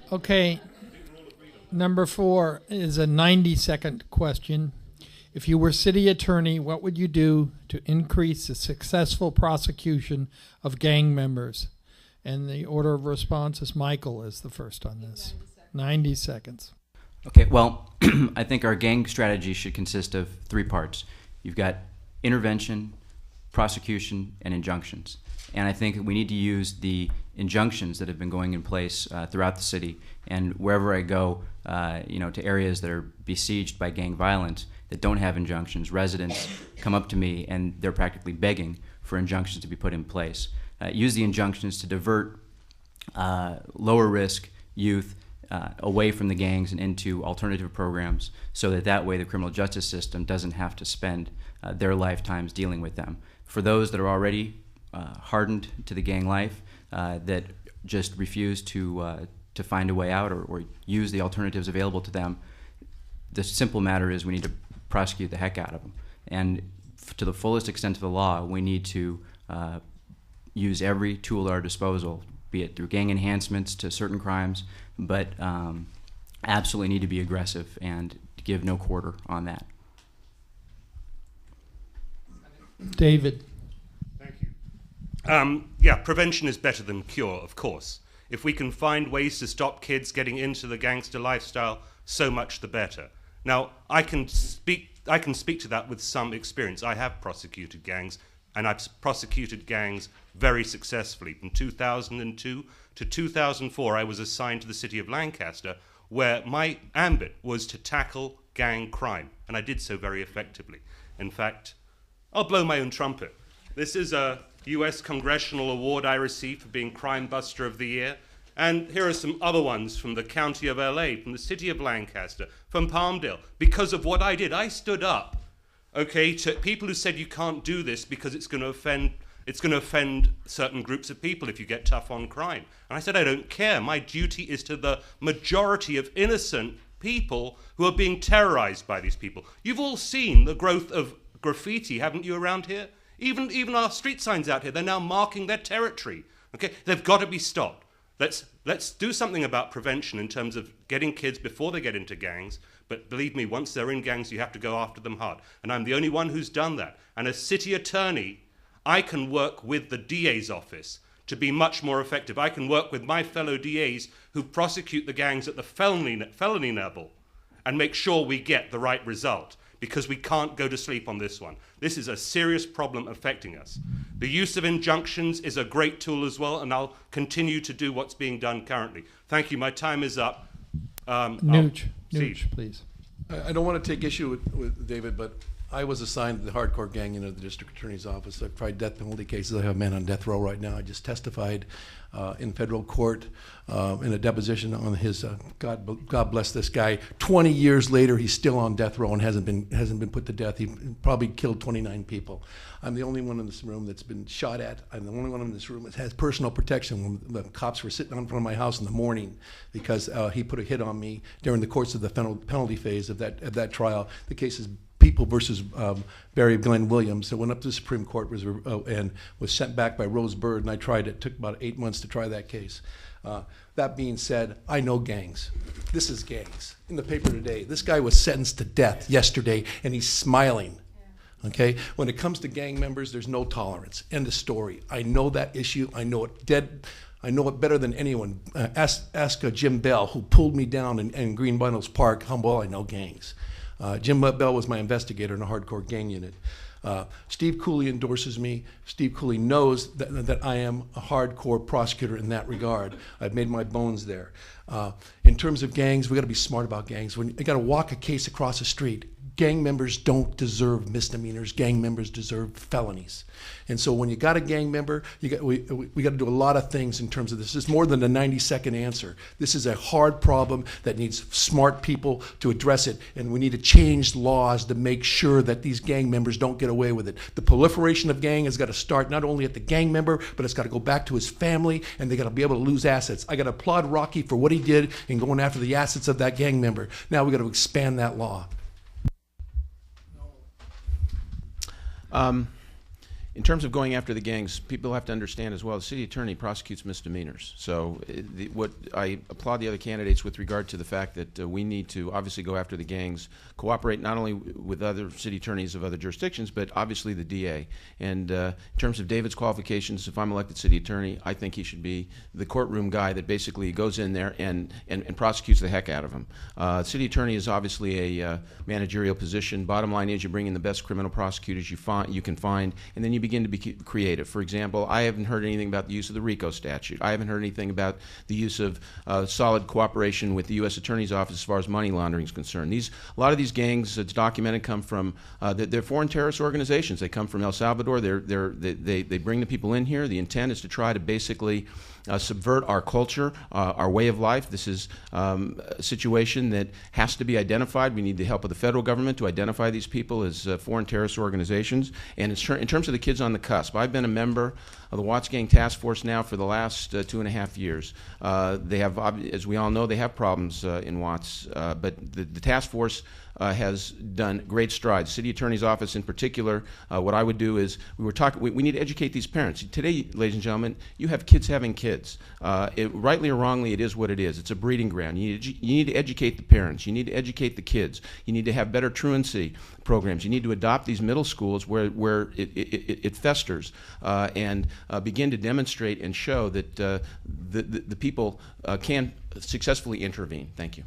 Okay, number 4 is a 90-second question. If you were city attorney, what would you do to increase the successful prosecution of gang members? And the order of response is Michael is the first on this. 90 seconds. Okay, well, I think our gang strategy should consist of 3 parts. You've got intervention, prosecution, and injunctions. And I think we need to use the injunctions that have been going in place throughout the city. And wherever I go, to areas that are besieged by gang violence that don't have injunctions, residents come up to me and they're practically begging for injunctions to be put in place. Use the injunctions to divert lower risk youth away from the gangs and into alternative programs, so that way the criminal justice system doesn't have to spend their lifetimes dealing with them. For those that are already hardened to the gang life, that just refuse to find a way out or use the alternatives available to them, the simple matter is we need to prosecute the heck out of them. And to the fullest extent of the law, we need to use every tool at our disposal, be it through gang enhancements to certain crimes, but absolutely need to be aggressive and give no quarter on that. David. Thank you. Prevention is better than cure, of course. If we can find ways to stop kids getting into the gangster lifestyle, so much the better. Now, I can speak to that with some experience. I have prosecuted gangs, and I've prosecuted gangs very successfully. From 2002 to 2004, I was assigned to the city of Lancaster, where my ambit was to tackle gang crime, and I did so very effectively. In fact, I'll blow my own trumpet. This is a U.S. Congressional Award I received for being Crime Buster of the Year. And here are some other ones from the county of L.A., from the city of Lancaster, from Palmdale. Because of what I did, I stood up, to people who said you can't do this because it's going to offend certain groups of people if you get tough on crime. And I said, I don't care. My duty is to the majority of innocent people who are being terrorized by these people. You've all seen the growth of graffiti, haven't you, around here? Even our street signs out here, they're now marking their territory. Okay, they've got to be stopped. Let's do something about prevention in terms of getting kids before they get into gangs. But believe me, once they're in gangs, you have to go after them hard. And I'm the only one who's done that. And as city attorney, I can work with the DA's office to be much more effective. I can work with my fellow DAs who prosecute the gangs at the felony level and make sure we get the right result, because we can't go to sleep on this one. This is a serious problem affecting us. The use of injunctions is a great tool as well, and I'll continue to do what's being done currently. Thank you. My time is up. Nooch, please. I don't want to take issue with David, but I was assigned to the hardcore gang unit of the district attorney's office. I've tried death penalty cases. I have a man on death row right now. I just testified in federal court in a deposition on his, God bless this guy. 20 years later, he's still on death row and hasn't been put to death. He probably killed 29 people. I'm the only one in this room that's been shot at. I'm the only one in this room that has personal protection when the cops were sitting in front of my house in the morning because he put a hit on me during the course of the penalty phase of that trial. The case is People versus Barry Glenn Williams. It went up to the Supreme Court and was sent back by Rose Bird, and I tried it. It took about 8 months to try that case. That being said, I know gangs. This is gangs. In the paper today, this guy was sentenced to death yesterday, and he's smiling. Okay? When it comes to gang members, there's no tolerance. End of story. I know that issue. I know it I know it better than anyone. Ask Jim Bell, who pulled me down in Green Bundles Park. How well I know gangs. Jim Bell was my investigator in a hardcore gang unit. Steve Cooley endorses me. Steve Cooley knows that I am a hardcore prosecutor in that regard. I've made my bones there. In terms of gangs, we got to be smart about gangs. When you got to walk a case across the street, gang members don't deserve misdemeanors. Gang members deserve felonies. And so when you got a gang member, we got to do a lot of things in terms of this. It's more than a 90-second answer. This is a hard problem that needs smart people to address it, and we need to change laws to make sure that these gang members don't get away with it. The proliferation of gang has got to start not only at the gang member, but it's got to go back to his family, and they got to be able to lose assets. I got to applaud Rocky for what he did in going after the assets of that gang member. Now we got to expand that law. in terms of going after the gangs, people have to understand as well, the city attorney prosecutes misdemeanors. So what I applaud the other candidates with regard to the fact that we need to obviously go after the gangs, cooperate not only with other city attorneys of other jurisdictions, but obviously the DA. And in terms of David's qualifications, if I'm elected city attorney, I think he should be the courtroom guy that basically goes in there and prosecutes the heck out of him. City attorney is obviously a managerial position. Bottom line is you bring in the best criminal prosecutors you can find, and then you begin to be creative. For example, I haven't heard anything about the use of the RICO statute. I haven't heard anything about the use of solid cooperation with the U.S. Attorney's Office as far as money laundering is concerned. A lot of these gangs, it's documented, come from they're foreign terrorist organizations. They come from El Salvador. They bring the people in here. The intent is to try to basically subvert our culture, our way of life. This is a situation that has to be identified. We need the help of the federal government to identify these people as foreign terrorist organizations. And in terms of the kids on the cusp, I've been a member of the Watts Gang Task Force now for the last 2.5 years. They have, as we all know, they have problems in Watts, but the task force has done great strides. City Attorney's Office in particular, what I would do is, we need to educate these parents. Today, ladies and gentlemen, you have kids having kids. Rightly or wrongly, it is what it is. It's a breeding ground. You need to educate the parents. You need to educate the kids. You need to have better truancy programs. You need to adopt these middle schools where it festers and begin to demonstrate and show that the people can successfully intervene. Thank you.